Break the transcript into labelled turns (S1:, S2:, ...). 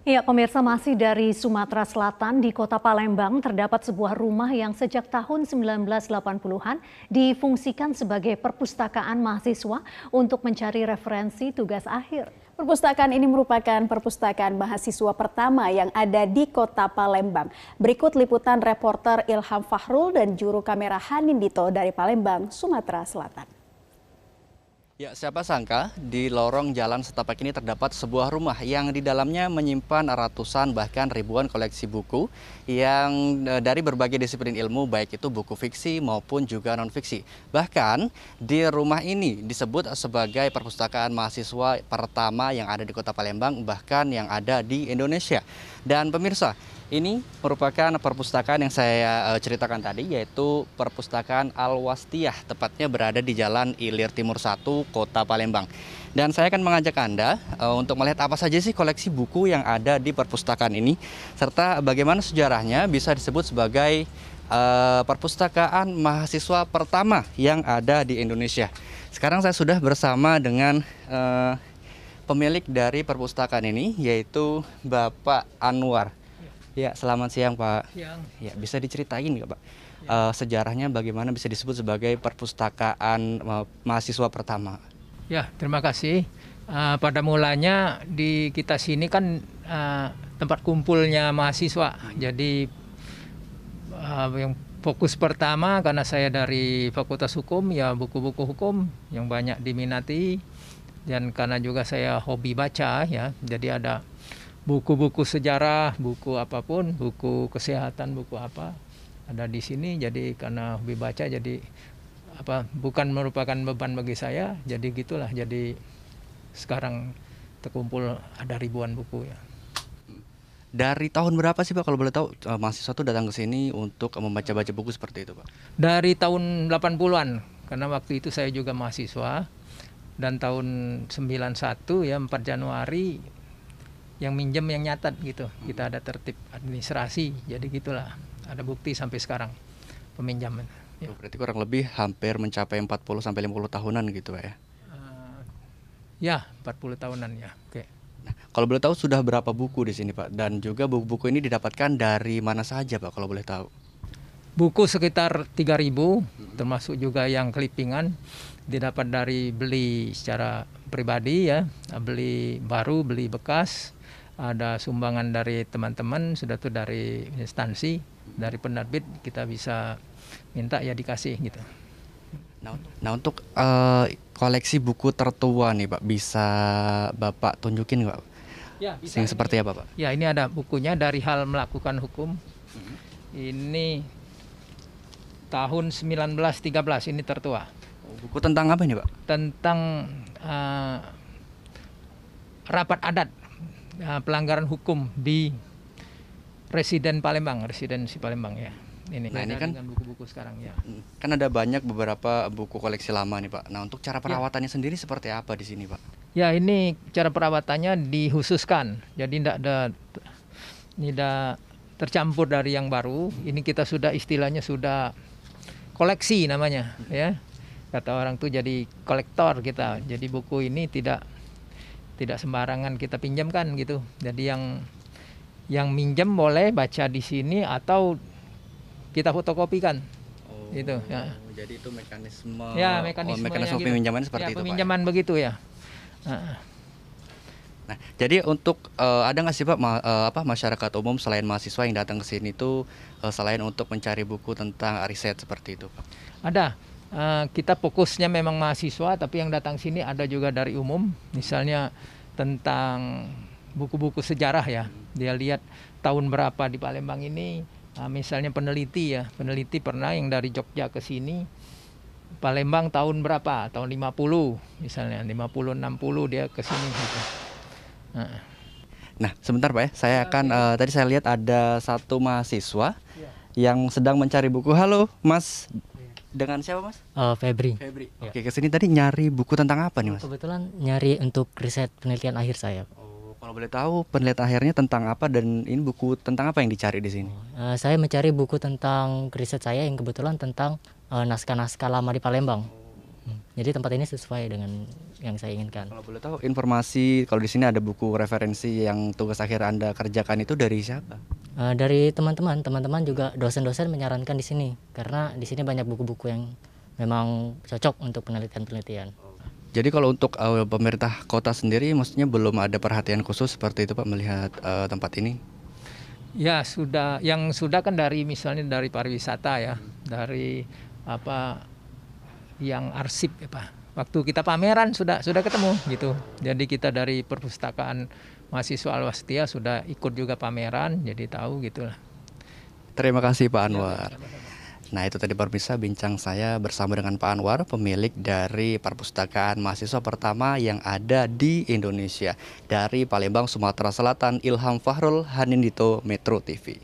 S1: Ya, pemirsa, masih dari Sumatera Selatan di Kota Palembang terdapat sebuah rumah yang sejak tahun 1980-an difungsikan sebagai perpustakaan mahasiswa untuk mencari referensi tugas akhir.
S2: Perpustakaan ini merupakan perpustakaan mahasiswa pertama yang ada di Kota Palembang. Berikut liputan reporter Ilham Fahrul dan juru kamera Hanindito dari Palembang, Sumatera Selatan.
S3: Ya, siapa sangka di lorong jalan setapak ini terdapat sebuah rumah yang di dalamnya menyimpan ratusan bahkan ribuan koleksi buku yang dari berbagai disiplin ilmu, baik itu buku fiksi maupun juga non-fiksi. Bahkan di rumah ini disebut sebagai perpustakaan mahasiswa pertama yang ada di Kota Palembang, bahkan yang ada di Indonesia. Dan pemirsa, ini merupakan perpustakaan yang saya ceritakan tadi, yaitu Perpustakaan Al-Wastiah, tepatnya berada di Jalan Ilir Timur 1, Kota Palembang. Dan saya akan mengajak Anda untuk melihat apa saja sih koleksi buku yang ada di perpustakaan ini, serta bagaimana sejarahnya bisa disebut sebagai perpustakaan mahasiswa pertama yang ada di Indonesia. Sekarang saya sudah bersama dengan pemilik dari perpustakaan ini, yaitu Bapak Anwar. Ya, selamat siang Pak.
S4: Siang.
S3: Ya, bisa diceritain nggak Pak sejarahnya bagaimana bisa disebut sebagai perpustakaan mahasiswa pertama?
S4: Ya, terima kasih. Pada mulanya di kita sini kan tempat kumpulnya mahasiswa. Jadi yang fokus pertama karena saya dari Fakultas Hukum, ya buku-buku hukum yang banyak diminati, dan karena juga saya hobi baca ya. Jadi ada buku-buku sejarah, buku apapun, buku kesehatan, buku apa ada di sini. Jadi karena hobi baca, jadi bukan merupakan beban bagi saya. Jadi gitulah. Jadi sekarang terkumpul ada ribuan buku ya.
S3: Dari tahun berapa sih Pak kalau boleh tahu mahasiswa tuh datang ke sini untuk membaca-baca buku seperti itu Pak?
S4: Dari tahun 80-an, karena waktu itu saya juga mahasiswa, dan tahun 91 ya 4 Januari yang minjem yang nyatat gitu. Kita ada tertib administrasi, jadi gitulah. Ada bukti sampai sekarang peminjaman. Ya.
S3: Berarti kurang lebih hampir mencapai 40 sampai 50 tahunan gitu Pak ya?
S4: Ya, 40 tahunan ya. Oke.
S3: Nah, kalau boleh tahu sudah berapa buku di sini Pak? Dan juga buku-buku ini didapatkan dari mana saja Pak kalau boleh tahu?
S4: Buku sekitar 3.000, termasuk juga yang clippingan, didapat dari beli secara pribadi ya, beli baru, beli bekas. Ada sumbangan dari teman-teman, sudah tuh dari instansi, dari penerbit kita bisa minta ya dikasih gitu.
S3: Nah untuk koleksi buku tertua nih Pak, bisa Bapak tunjukin nggak?
S4: Ya, bisa.
S3: Yang seperti apa Pak?
S4: Ya, ini ada bukunya dari Hal Melakukan Hukum. Ini tahun 1913, ini tertua.
S3: Buku tentang apa ini Pak?
S4: Tentang rapat adat, pelanggaran hukum di residensi Palembang ya. Ini.
S3: Nah, ini kan
S4: dengan buku-buku sekarang ya.
S3: Kan ada banyak beberapa buku koleksi lama nih Pak. Nah, untuk cara perawatannya sendiri seperti apa di sini Pak?
S4: Ya, ini cara perawatannya dikhususkan. Jadi tidak tercampur dari yang baru. Ini kita sudah istilahnya sudah koleksi namanya ya. Kata orang tuh jadi kolektor kita. Jadi buku ini tidak sembarangan kita pinjamkan gitu. Jadi yang minjem boleh baca di sini atau kita fotokopikan. Gitu ya.
S3: Jadi itu mekanisme
S4: mekanisme gitu.
S3: peminjaman seperti itu
S4: peminjaman
S3: Pak.
S4: Begitu ya.
S3: Nah, jadi untuk ada nggak sih Pak masyarakat umum selain mahasiswa yang datang ke sini tuh selain untuk mencari buku tentang riset seperti itu Pak?
S4: Ada. Kita fokusnya memang mahasiswa, tapi yang datang sini ada juga dari umum. Misalnya tentang buku-buku sejarah ya. Dia lihat tahun berapa di Palembang ini. Misalnya peneliti pernah yang dari Jogja ke sini. Palembang tahun berapa? Tahun 50 misalnya, 50 60 dia ke sini gitu.
S3: Nah, sebentar Pak ya. Saya akan tadi saya lihat ada satu mahasiswa yang sedang mencari buku. Halo, Mas. Dengan siapa Mas?
S5: Febri.
S3: Oke, kesini tadi nyari buku tentang apa nih Mas?
S5: Kebetulan nyari untuk riset penelitian akhir saya.
S3: Kalau boleh tahu penelitian akhirnya tentang apa dan ini buku tentang apa yang dicari di sini?
S5: Saya mencari buku tentang riset saya yang kebetulan tentang naskah-naskah lama di Palembang. Jadi tempat ini sesuai dengan yang saya inginkan.
S3: Kalau boleh tahu informasi kalau di sini ada buku referensi yang tugas akhir Anda kerjakan itu dari siapa?
S5: Dari teman-teman juga dosen-dosen menyarankan di sini karena di sini banyak buku-buku yang memang cocok untuk penelitian-penelitian.
S3: Jadi kalau untuk pemerintah kota sendiri maksudnya belum ada perhatian khusus seperti itu Pak melihat tempat ini?
S4: Ya sudah, yang sudah kan dari misalnya dari pariwisata ya, dari apa yang arsip ya Pak. Waktu kita pameran sudah ketemu gitu. Jadi kita dari perpustakaan mahasiswa Alwastia sudah ikut juga pameran, jadi tahu gitulah.
S3: Terima kasih Pak Anwar. Nah itu tadi pemirsa bincang saya bersama dengan Pak Anwar, pemilik dari perpustakaan mahasiswa pertama yang ada di Indonesia. Dari Palembang, Sumatera Selatan, Ilham Fahrul, Hanindito, Metro TV.